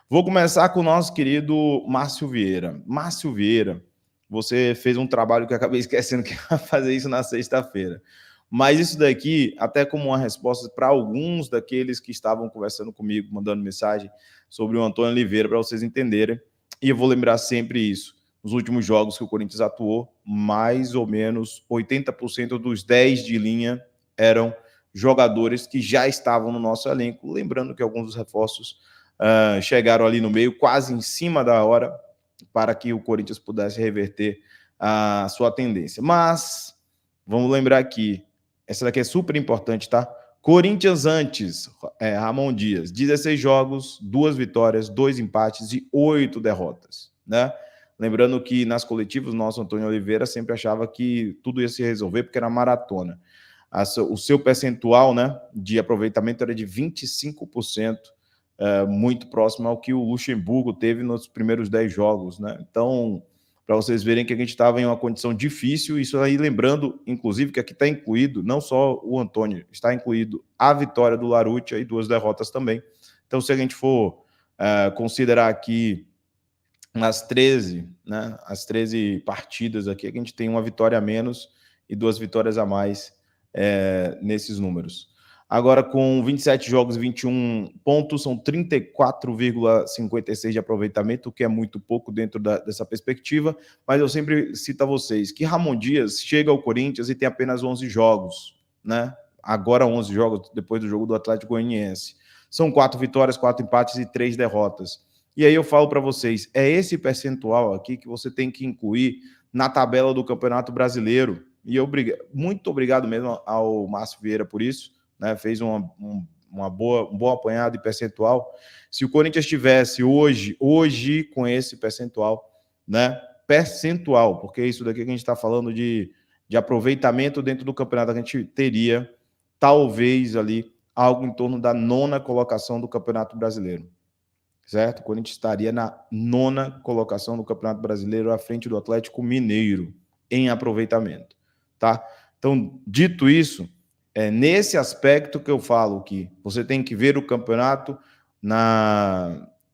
Vou começar com o nosso querido Márcio Vieira. Márcio Vieira, você fez um trabalho que eu acabei esquecendo que ia fazer isso na sexta-feira. Mas isso daqui, até como uma resposta para alguns daqueles que estavam conversando comigo, mandando mensagem sobre o Antônio Oliveira, para vocês entenderem. E eu vou lembrar sempre isso. Nos últimos jogos que o Corinthians atuou, mais ou menos 80% dos 10 de linha eram jogadores que já estavam no nosso elenco. Lembrando que alguns dos reforços chegaram ali no meio, quase em cima da hora, para que o Corinthians pudesse reverter a sua tendência. Mas, vamos lembrar aqui, essa daqui é super importante, tá? Corinthians antes, Ramon Dias, 16 jogos, 2 vitórias, 2 empates e 8 derrotas, né? Lembrando que nas coletivas, o nosso Antônio Oliveira sempre achava que tudo ia se resolver porque era maratona. O seu percentual, né, de aproveitamento era de 25%, muito próximo ao que o Luxemburgo teve nos primeiros 10 jogos, né? Então, para vocês verem que a gente estava em uma condição difícil, isso aí lembrando, inclusive, que aqui está incluído, não só o Antônio, está incluído a vitória do Larute e 2 derrotas também. Então, se a gente for considerar aqui as 13, né, as 13 partidas aqui, a gente tem uma vitória a menos e 2 vitórias a mais nesses números. Agora, com 27 jogos e 21 pontos, são 34,56 de aproveitamento, o que é muito pouco dentro dessa perspectiva, mas eu sempre cito a vocês que Ramon Dias chega ao Corinthians e tem apenas 11 jogos, né? Agora 11 jogos, depois do jogo do Atlético Goianiense. São 4 vitórias, 4 empates e 3 derrotas. E aí eu falo para vocês, é esse percentual aqui que você tem que incluir na tabela do Campeonato Brasileiro. E eu muito obrigado mesmo ao Márcio Vieira por isso, né? Fez um bom apanhado de percentual. Se o Corinthians tivesse hoje com esse percentual, né? Percentual, porque isso daqui que a gente está falando de aproveitamento dentro do campeonato, a gente teria talvez ali algo em torno da 9ª colocação do Campeonato Brasileiro. Certo? O Corinthians estaria na 9ª colocação do Campeonato Brasileiro à frente do Atlético Mineiro em aproveitamento, tá? Então, dito isso, é nesse aspecto que eu falo que você tem que ver o campeonato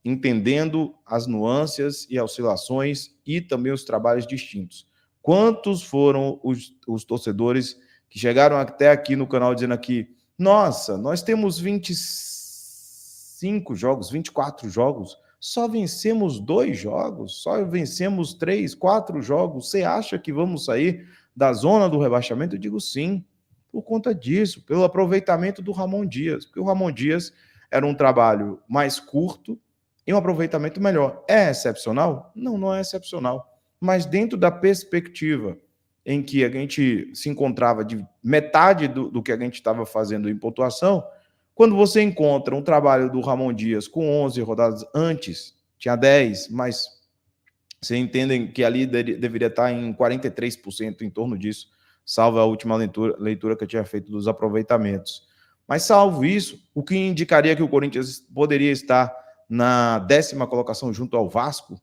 entendendo as nuances e oscilações e também os trabalhos distintos. Quantos foram os torcedores que chegaram até aqui no canal dizendo aqui, nossa, nós temos 25 jogos, 24 jogos, só vencemos 2 jogos, só vencemos 3, 4 jogos, você acha que vamos sair da zona do rebaixamento? Eu digo sim, por conta disso, pelo aproveitamento do Ramon Dias, porque o Ramon Dias era um trabalho mais curto e um aproveitamento melhor. É excepcional? Não, não é excepcional, mas dentro da perspectiva em que a gente se encontrava de metade do que a gente estava fazendo em pontuação, quando você encontra um trabalho do Ramon Dias com 11 rodadas antes, tinha 10, mas vocês entendem que ali deveria estar em 43%, em torno disso, salvo a última leitura que eu tinha feito dos aproveitamentos. Mas salvo isso, o que indicaria que o Corinthians poderia estar na 10ª colocação junto ao Vasco,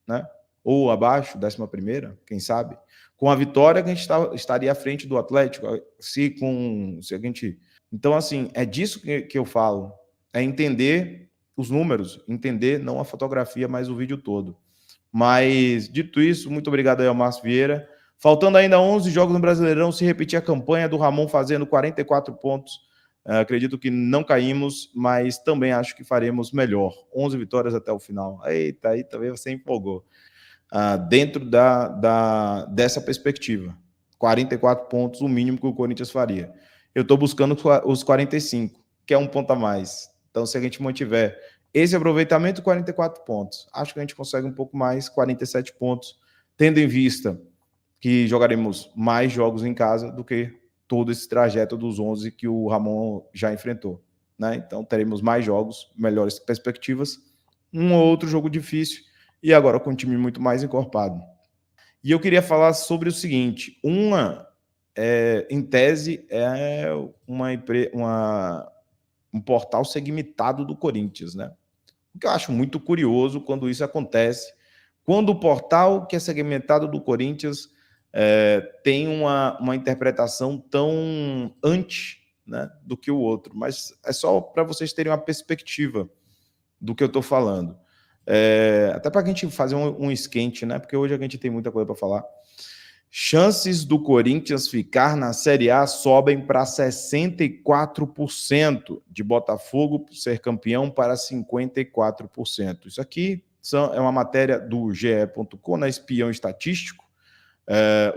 né? Ou abaixo, 11ª, quem sabe? Com a vitória, a gente estaria à frente do Atlético, se a gente... Então, assim, é disso que eu falo, é entender os números, entender não a fotografia, mas o vídeo todo. Mas, dito isso, muito obrigado aí ao Márcio Vieira. Faltando ainda 11 jogos no Brasileirão, se repetir a campanha do Ramon fazendo 44 pontos, acredito que não caímos, mas também acho que faremos melhor. 11 vitórias até o final. Eita, aí também você empolgou. Dentro dessa perspectiva. 44 pontos, o mínimo que o Corinthians faria. Eu estou buscando os 45, que é um ponto a mais. Então, se a gente mantiver esse aproveitamento, 44 pontos. Acho que a gente consegue um pouco mais, 47 pontos, tendo em vista que jogaremos mais jogos em casa do que todo esse trajeto dos 11 que o Ramon já enfrentou, né? Então, teremos mais jogos, melhores perspectivas, um ou outro jogo difícil, e agora com um time muito mais encorpado. E eu queria falar sobre o seguinte, em tese, é um portal segmentado do Corinthians, né? O que eu acho muito curioso quando isso acontece, quando o portal que é segmentado do Corinthians tem uma interpretação tão anti, né, do que o outro. Mas é só para vocês terem uma perspectiva. do que eu estou falando. Até para a gente fazer um esquente, né? Porque hoje a gente tem muita coisa para falar. Chances do Corinthians ficar na Série A sobem para 64%, de Botafogo ser campeão para 54%. Isso aqui é uma matéria do GE.com, né, espião estatístico.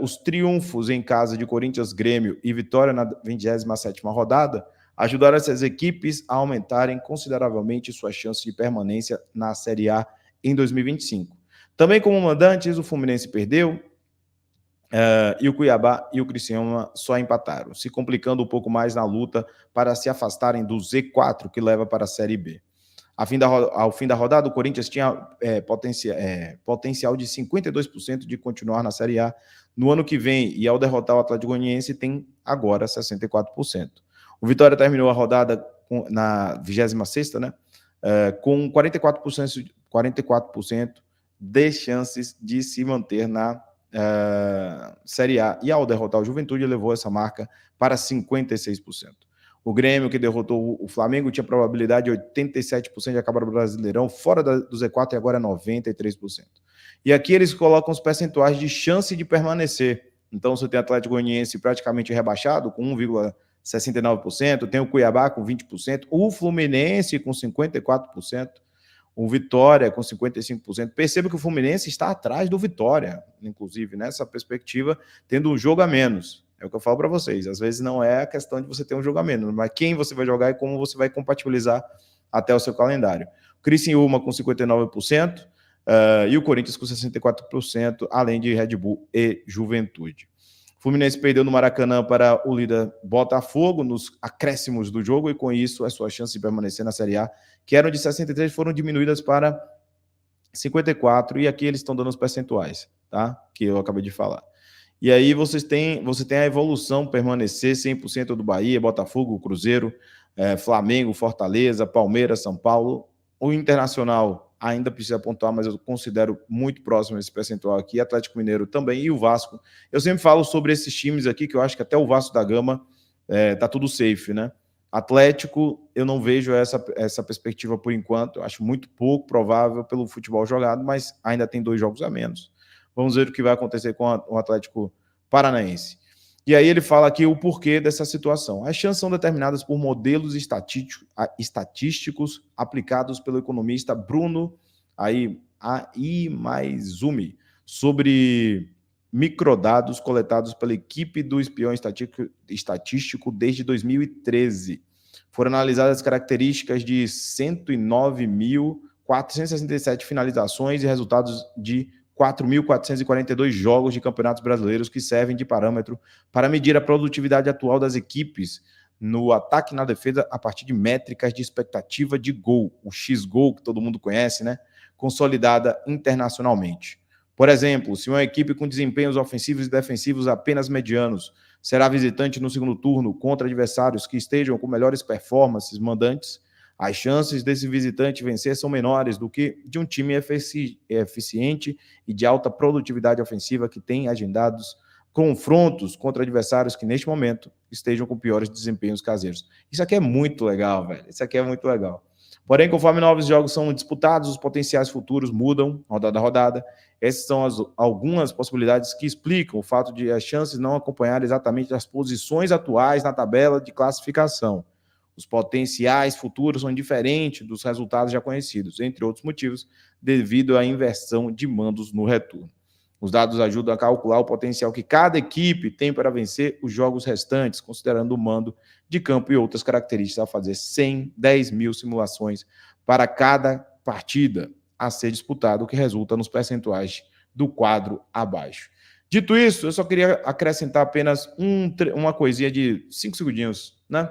Os triunfos em casa de Corinthians, Grêmio e Vitória na 27ª rodada ajudaram essas equipes a aumentarem consideravelmente suas chances de permanência na Série A em 2025. Também como mandantes, o Fluminense perdeu, e o Cuiabá e o Criciúma só empataram, se complicando um pouco mais na luta para se afastarem do Z4, que leva para a Série B. Ao fim da rodada, o Corinthians tinha potencial de 52% de continuar na Série A no ano que vem, e ao derrotar o Atlético Goianiense tem agora 64%. O Vitória terminou a rodada na 26ª, né, com 44% de chances de se manter na Série A, e ao derrotar o Juventude levou essa marca para 56%. O Grêmio, que derrotou o Flamengo, tinha probabilidade de 87% de acabar o Brasileirão fora do Z4 e agora é 93%. E aqui eles colocam os percentuais de chance de permanecer. Então você tem o Atlético Goianiense praticamente rebaixado com 1,69%, tem o Cuiabá com 20%, o Fluminense com 54%, o Vitória com 55%. Perceba que o Fluminense está atrás do Vitória, inclusive, nessa perspectiva, tendo um jogo a menos. É o que eu falo para vocês. Às vezes não é a questão de você ter um jogo a menos, mas quem você vai jogar e como você vai compatibilizar até o seu calendário. O Criciúma com 59%, e o Corinthians com 64%, além de Red Bull e Juventude. O Fluminense perdeu no Maracanã para o líder Botafogo nos acréscimos do jogo, e com isso as suas chances de permanecer na Série A, que eram de 63%, foram diminuídas para 54%, e aqui eles estão dando os percentuais, tá? Que eu acabei de falar. E aí você tem a evolução permanecer 100% do Bahia, Botafogo, Cruzeiro, Flamengo, Fortaleza, Palmeiras, São Paulo. O Internacional ainda precisa pontuar, mas eu considero muito próximo esse percentual aqui. Atlético Mineiro também, e o Vasco. Eu sempre falo sobre esses times aqui, que eu acho que até o Vasco da Gama tá tudo safe, né? Atlético, eu não vejo essa perspectiva por enquanto. Eu acho muito pouco provável pelo futebol jogado, mas ainda tem 2 jogos a menos. Vamos ver o que vai acontecer com o Atlético Paranaense. E aí ele fala aqui o porquê dessa situação. As chances são determinadas por modelos estatísticos aplicados pelo economista Bruno Imaizumi sobre microdados coletados pela equipe do espião estatístico desde 2013. Foram analisadas as características de 109.467 finalizações e resultados de 4.442 jogos de campeonatos brasileiros, que servem de parâmetro para medir a produtividade atual das equipes no ataque e na defesa a partir de métricas de expectativa de gol, o X-Gol, que todo mundo conhece, né? Consolidada internacionalmente. Por exemplo, se uma equipe com desempenhos ofensivos e defensivos apenas medianos será visitante no segundo turno contra adversários que estejam com melhores performances mandantes, as chances desse visitante vencer são menores do que de um time eficiente e de alta produtividade ofensiva que tem agendados confrontos contra adversários que, neste momento, estejam com piores desempenhos caseiros. Isso aqui é muito legal, velho. Isso aqui é muito legal. Porém, conforme novos jogos são disputados, os potenciais futuros mudam, rodada a rodada. Essas são algumas possibilidades que explicam o fato de as chances não acompanharem exatamente as posições atuais na tabela de classificação. Os potenciais futuros são diferentes dos resultados já conhecidos, entre outros motivos, devido à inversão de mandos no retorno. Os dados ajudam a calcular o potencial que cada equipe tem para vencer os jogos restantes, considerando o mando de campo e outras características, a fazer 10 mil simulações para cada partida a ser disputada, o que resulta nos percentuais do quadro abaixo. Dito isso, eu só queria acrescentar apenas uma coisinha de 5 segundinhos, né?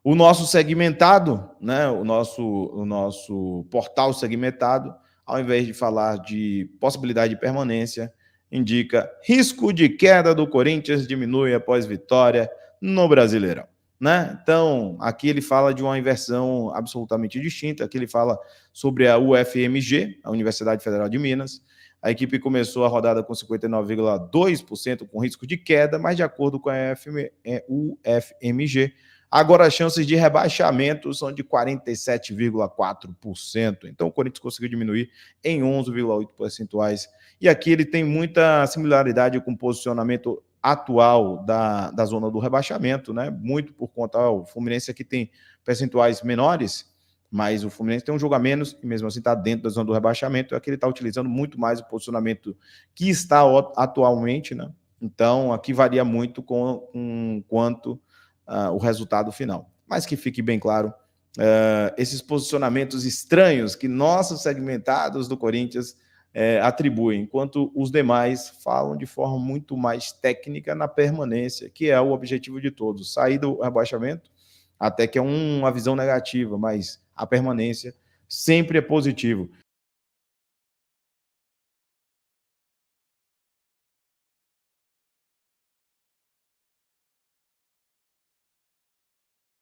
O nosso segmentado, né, o nosso portal segmentado, ao invés de falar de possibilidade de permanência, indica risco de queda do Corinthians diminui após vitória no Brasileirão, né? Então, aqui ele fala de uma inversão absolutamente distinta. Aqui ele fala sobre a UFMG, a Universidade Federal de Minas. A equipe começou a rodada com 59,2% com risco de queda, mas de acordo com a UFMG, Agora, as chances de rebaixamento são de 47,4%. Então, o Corinthians conseguiu diminuir em 11,8 percentuais. E aqui ele tem muita similaridade com o posicionamento atual da zona do rebaixamento, né? Muito por conta, o Fluminense aqui tem percentuais menores, mas o Fluminense tem um jogo a menos e mesmo assim está dentro da zona do rebaixamento. Aqui ele está utilizando muito mais o posicionamento que está atualmente, né? Então, aqui varia muito com quanto o resultado final. Mas que fique bem claro, esses posicionamentos estranhos que nossos segmentados do Corinthians atribuem, enquanto os demais falam de forma muito mais técnica na permanência, que é o objetivo de todos. Sair do rebaixamento, até que é uma visão negativa, mas a permanência sempre é positivo.